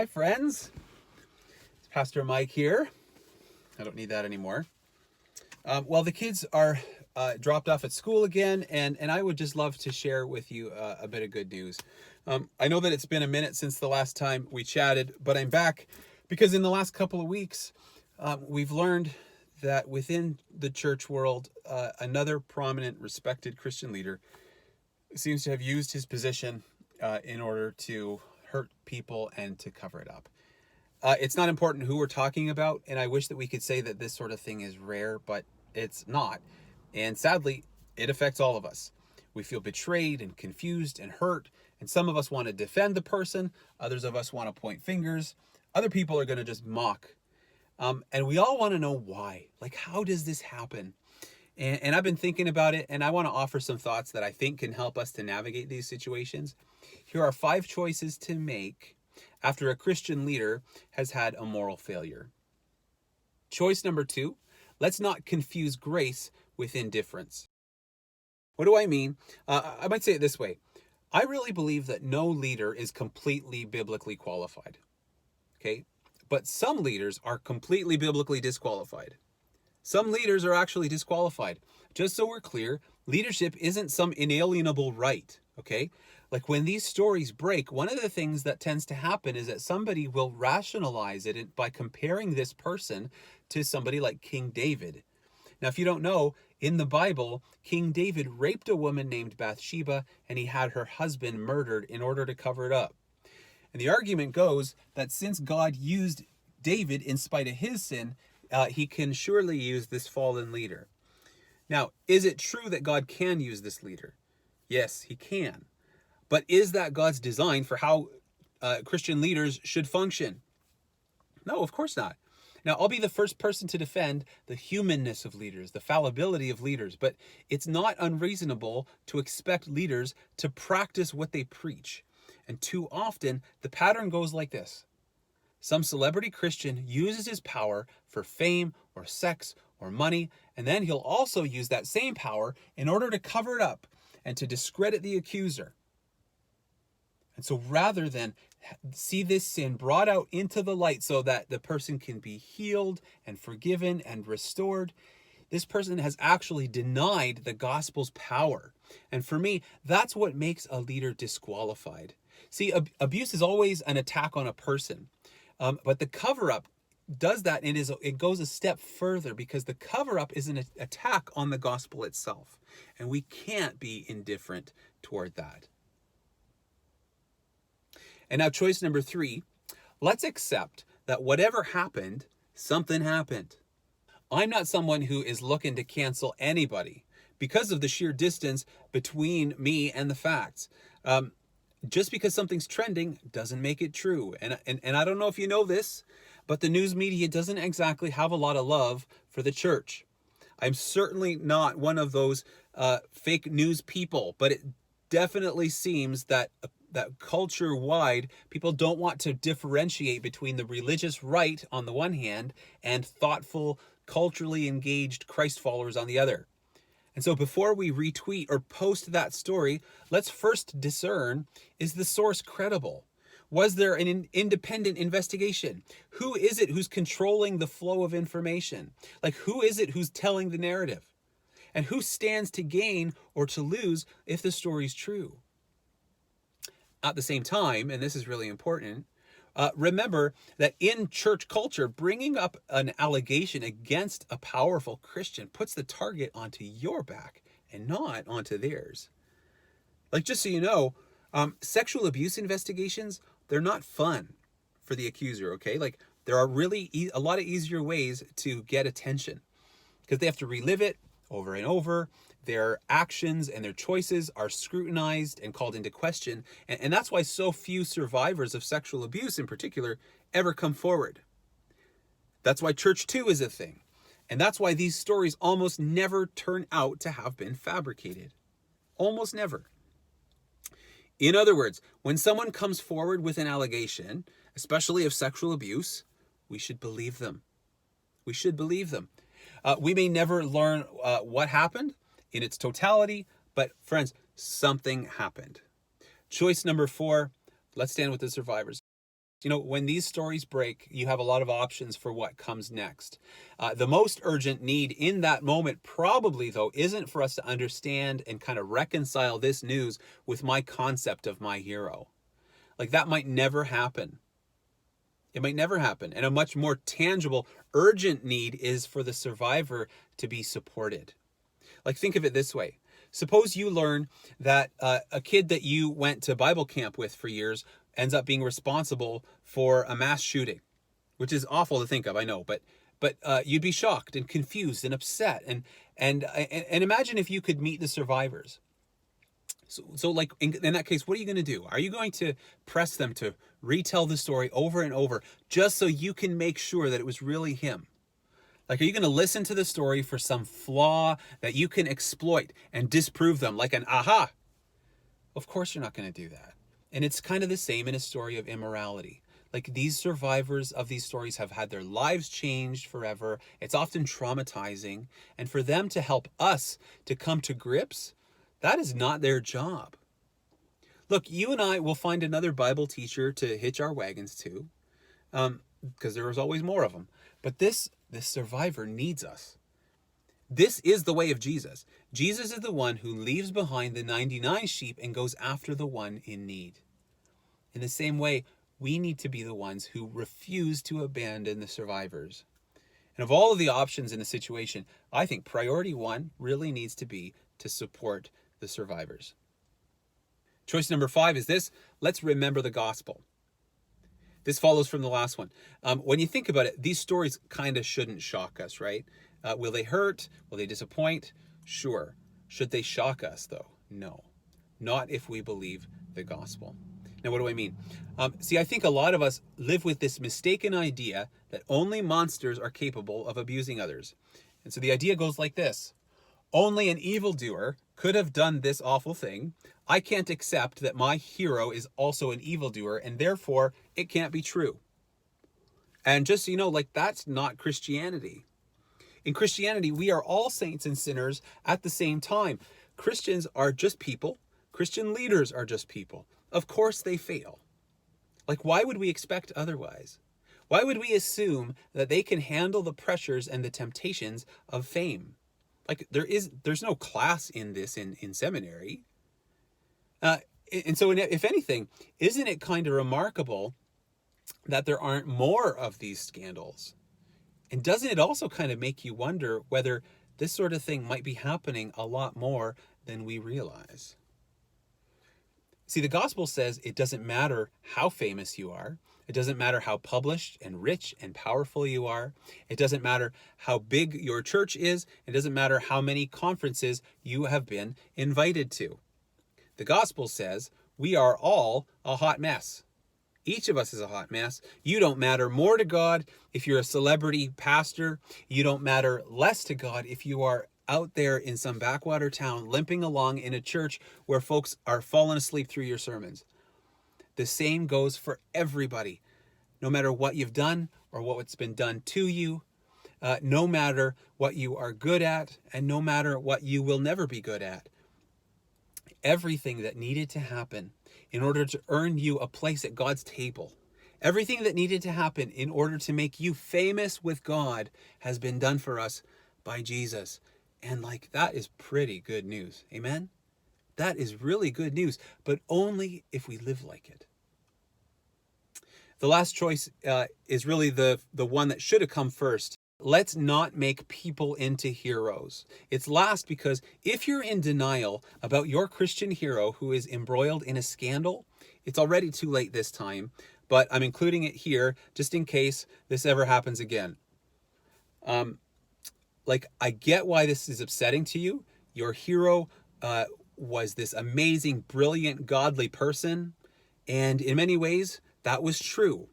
Hi, friends. It's Pastor Mike here. I don't need that anymore. Well, the kids are dropped off at school again, and I would just love to share with you a bit of good news. I know that it's been a minute since the last time we chatted, but I'm back because in the last couple of weeks, we've learned that within the church world, another prominent, respected Christian leader seems to have used his position in order to hurt people and to cover it up. It's not important who we're talking about, and I wish that we could say that this sort of thing is rare, but it's not. And sadly, it affects all of us. We feel betrayed and confused and hurt, and some of us want to defend the person, others of us want to point fingers, other people are going to just mock. And we all want to know why. Like, how does this happen? And I've been thinking about it, and I want to offer some thoughts that I think can help us to navigate these situations. Here are 5 choices to make after a Christian leader has had a moral failure. Choice number 2, let's not confuse grace with indifference. What do I mean? I might say it this way. I really believe that no leader is completely biblically qualified. Okay? But some leaders are completely biblically disqualified. Some leaders are actually disqualified. Just so we're clear, leadership isn't some inalienable right, okay? Like when these stories break, one of the things that tends to happen is that somebody will rationalize it by comparing this person to somebody like King David. Now, if you don't know, in the Bible, King David raped a woman named Bathsheba, and he had her husband murdered in order to cover it up. And the argument goes that since God used David in spite of his sin, he can surely use this fallen leader. Now, is it true that God can use this leader? Yes, he can. But is that God's design for how Christian leaders should function? No, of course not. Now, I'll be the first person to defend the humanness of leaders, the fallibility of leaders, but it's not unreasonable to expect leaders to practice what they preach. And too often, the pattern goes like this. Some celebrity Christian uses his power for fame or sex or money, and then he'll also use that same power in order to cover it up and to discredit the accuser. And so rather than see this sin brought out into the light so that the person can be healed and forgiven and restored, this person has actually denied the gospel's power. And for me, that's what makes a leader disqualified. See, abuse is always an attack on a person. But the cover-up does that, and it goes a step further because the cover-up is an attack on the gospel itself. And we can't be indifferent toward that. And now choice number 3, let's accept that whatever happened, something happened. I'm not someone who is looking to cancel anybody because of the sheer distance between me and the facts. Just because something's trending doesn't make it true. And I don't know if you know this, but the news media doesn't exactly have a lot of love for the church. I'm certainly not one of those fake news people, but it definitely seems that culture-wide, people don't want to differentiate between the religious right on the one hand and thoughtful, culturally engaged Christ followers on the other. And so before we retweet or post that story, let's first discern, is the source credible? Was there an independent investigation? Who is it who's controlling the flow of information? Like, who is it who's telling the narrative? And who stands to gain or to lose if the story's true? At the same time, and this is really important, remember that in church culture, bringing up an allegation against a powerful Christian puts the target onto your back and not onto theirs. Like, just so you know, sexual abuse investigations, they're not fun for the accuser, okay? Like, there are really a lot of easier ways to get attention because they have to relive it over and over. Their actions and their choices are scrutinized and called into question. And that's why so few survivors of sexual abuse in particular ever come forward. That's why Church 2 is a thing. And that's why these stories almost never turn out to have been fabricated. Almost never. In other words, when someone comes forward with an allegation, especially of sexual abuse, we should believe them. We should believe them. We may never learn what happened in its totality, but friends, something happened. Choice number 4, let's stand with the survivors. You know, when these stories break, you have a lot of options for what comes next. The most urgent need in that moment, probably, though, isn't for us to understand and kind of reconcile this news with my concept of my hero. Like, that might never happen. It might never happen. And a much more tangible, urgent need is for the survivor to be supported. Like, think of it this way. Suppose you learn that a kid that you went to Bible camp with for years ends up being responsible for a mass shooting, which is awful to think of, I know, but you'd be shocked and confused and upset, and imagine if you could meet the survivors. So like in that case, what are you going to do? Are you going to press them to retell the story over and over just so you can make sure that it was really him? Like, are you going to listen to the story for some flaw that you can exploit and disprove them like an aha? Of course you're not going to do that. And it's kind of the same in a story of immorality. Like, these survivors of these stories have had their lives changed forever. It's often traumatizing. And for them to help us to come to grips, that is not their job. Look, you and I will find another Bible teacher to hitch our wagons to, because there is always more of them. But this survivor needs us. This is the way of Jesus. Jesus is the one who leaves behind the 99 sheep and goes after the one in need. In the same way, we need to be the ones who refuse to abandon the survivors. And of all of the options in the situation, I think priority one really needs to be to support the survivors. Choice number 5 is this: let's remember the gospel. This follows from the last one. When you think about it, these stories kind of shouldn't shock us, right? Will they hurt? Will they disappoint? Sure. Should they shock us, though? No. Not if we believe the gospel. Now, what do I mean? See, I think a lot of us live with this mistaken idea that only monsters are capable of abusing others. And so the idea goes like this: only an evildoer could have done this awful thing. I can't accept that my hero is also an evildoer, and therefore it can't be true. And just so you know, like, that's not Christianity. In Christianity, we are all saints and sinners at the same time. Christians are just people. Christian leaders are just people. Of course they fail. Like, why would we expect otherwise? Why would we assume that they can handle the pressures and the temptations of fame? Like, there's no class in this in seminary. And so if anything, isn't it kind of remarkable that there aren't more of these scandals? And doesn't it also kind of make you wonder whether this sort of thing might be happening a lot more than we realize? See, the gospel says it doesn't matter how famous you are. It doesn't matter how published and rich and powerful you are. It doesn't matter how big your church is. It doesn't matter how many conferences you have been invited to. The gospel says we are all a hot mess. Each of us is a hot mess. You don't matter more to God if you're a celebrity pastor. You don't matter less to God if you are out there in some backwater town limping along in a church where folks are falling asleep through your sermons. The same goes for everybody. No matter what you've done or what's been done to you, no matter what you are good at, and no matter what you will never be good at. Everything that needed to happen in order to earn you a place at God's table, everything that needed to happen in order to make you famous with God has been done for us by Jesus. And like, that is pretty good news. Amen? That is really good news, but only if we live like it. The last choice is really the one that should have come first. Let's not make people into heroes. It's last because if you're in denial about your Christian hero who is embroiled in a scandal, it's already too late this time, but I'm including it here just in case this ever happens again. I get why this is upsetting to you. Your hero was this amazing, brilliant, godly person, and in many ways, that was true.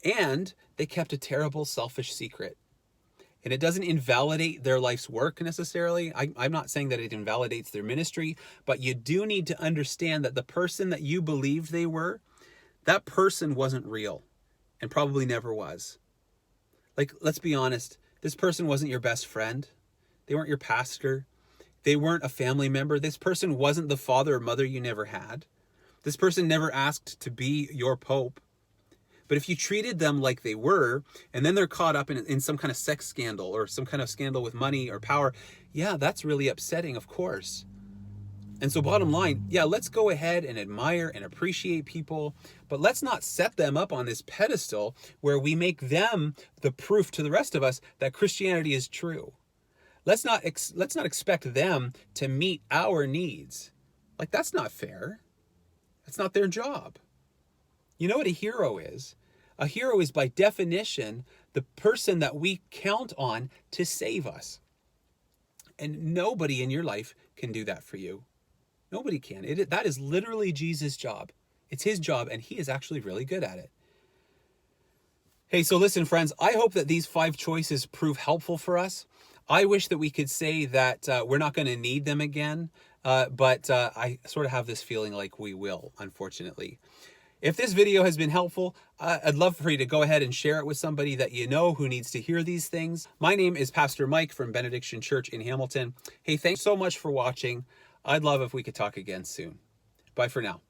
And they kept a terrible, selfish secret. And it doesn't invalidate their life's work necessarily. I'm not saying that it invalidates their ministry, but you do need to understand that the person that you believed they were, that person wasn't real and probably never was. Like, let's be honest, this person wasn't your best friend. They weren't your pastor. They weren't a family member. This person wasn't the father or mother you never had. This person never asked to be your pope. But if you treated them like they were, and then they're caught up in some kind of sex scandal or some kind of scandal with money or power, yeah, that's really upsetting, of course. And so bottom line, yeah, let's go ahead and admire and appreciate people, but let's not set them up on this pedestal where we make them the proof to the rest of us that Christianity is true. Let's not expect them to meet our needs. Like, that's not fair. That's not their job. You know what a hero is? A hero is, by definition, the person that we count on to save us. And nobody in your life can do that for you. Nobody can. That is literally Jesus' job. It's his job, and he is actually really good at it. Hey, so listen, friends, I hope that these 5 choices prove helpful for us. I wish that we could say that we're not going to need them again, but I sort of have this feeling like we will, unfortunately. If this video has been helpful, I'd love for you to go ahead and share it with somebody that you know who needs to hear these things. My name is Pastor Mike from Benediction Church in Hamilton. Hey, thanks so much for watching. I'd love if we could talk again soon. Bye for now.